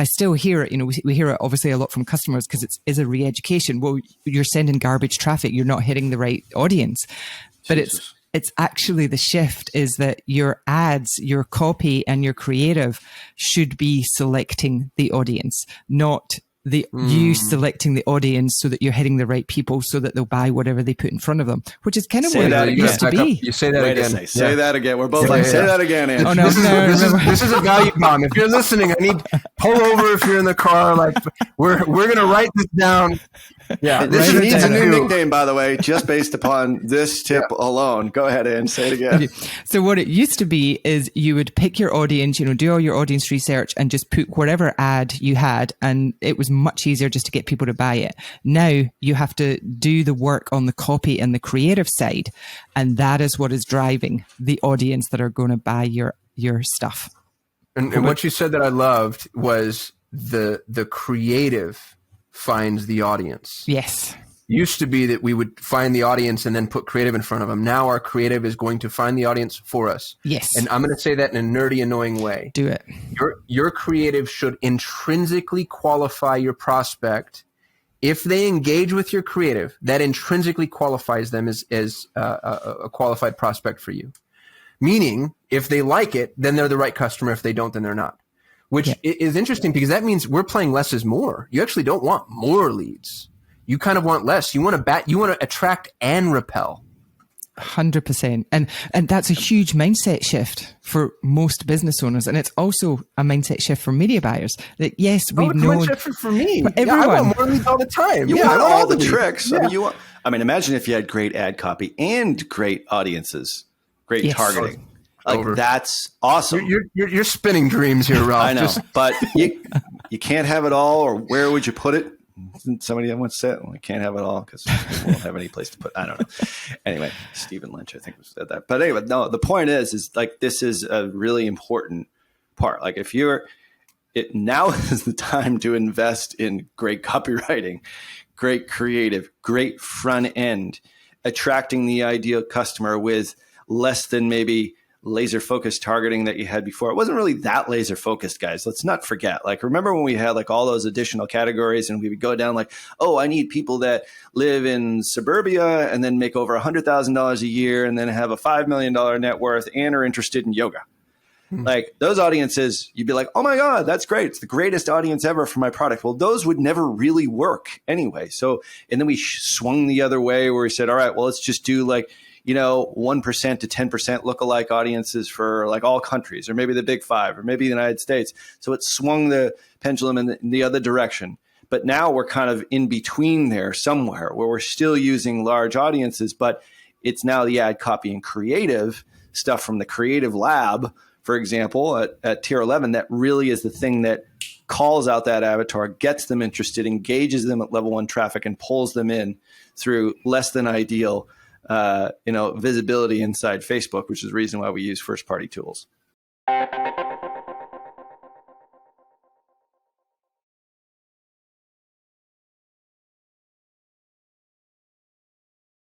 I still hear it, we hear it obviously a lot from customers because it is a re-education. Well, you're sending garbage traffic. You're not hitting the right audience. But it's actually the shift is that your ads, your copy and your creative should be selecting the audience, not you selecting the audience so that you're hitting the right people so that they'll buy whatever they put in front of them, which is kind of what it used to be. You say that again. Say that again. We're both say that again, Andrew. Oh, no, this is a value bomb. If you're listening, I need pull over if you're in the car. Like we're going to write this down. Yeah, this needs a new nickname, by the way, just based upon this tip alone. Go ahead and say it again. So what it used to be is you would pick your audience, do all your audience research and just put whatever ad you had. And it was much easier just to get people to buy it. Now you have to do the work on the copy and the creative side. And that is what is driving the audience that are going to buy your stuff. And what you said that I loved was the creative finds the audience. Yes. Used to be that we would find the audience and then put creative in front of them. Now our creative is going to find the audience for us. Yes. And I'm going to say that in a nerdy, annoying way. Do it. Your creative should intrinsically qualify your prospect. If they engage with your creative, that intrinsically qualifies them as a qualified prospect for you. Meaning, if they like it, then they're the right customer. If they don't, then they're not. Which is interesting because that means we're playing less is more. You actually don't want more leads. You kind of want less. You want to attract and repel. 100%. And that's a huge mindset shift for most business owners. And it's also a mindset shift for media buyers that yes, we've known. It's a mindset shift for me. Everyone. I want more leads all the time. You want all the tricks. Yeah. Imagine if you had great ad copy and great audiences, great targeting. That's awesome. You're spinning dreams here, Ralph. I know, but you can't have it all. Or where would you put it? Somebody once said, "Well, we can't have it all because we won't have any place to put." I don't know. Anyway, Stephen Lynch, I think, said that. But anyway, no. The point is like this is a really important part. Like if now is the time to invest in great copywriting, great creative, great front end, attracting the ideal customer with less than maybe laser focused targeting that you had before. It wasn't really that laser focused, guys. Let's not forget. Like, remember when we had like all those additional categories and we would go down like, oh, I need people that live in suburbia and then make over $100,000 a year and then have a $5 million net worth and are interested in yoga. Like those audiences, you'd be like, oh my God, that's great. It's the greatest audience ever for my product. Well, those would never really work anyway. So, and then we swung the other way where we said, all right, well, let's just do like, 1% to 10% lookalike audiences for like all countries, or maybe the big five, or maybe the United States. So it swung the pendulum in the other direction. But now we're kind of in between there somewhere where we're still using large audiences, but it's now the ad copy and creative stuff from the creative lab, for example, at tier 11, that really is the thing that calls out that avatar, gets them interested, engages them at level 1 traffic, and pulls them in through less than ideal visibility inside Facebook, which is the reason why we use first-party tools.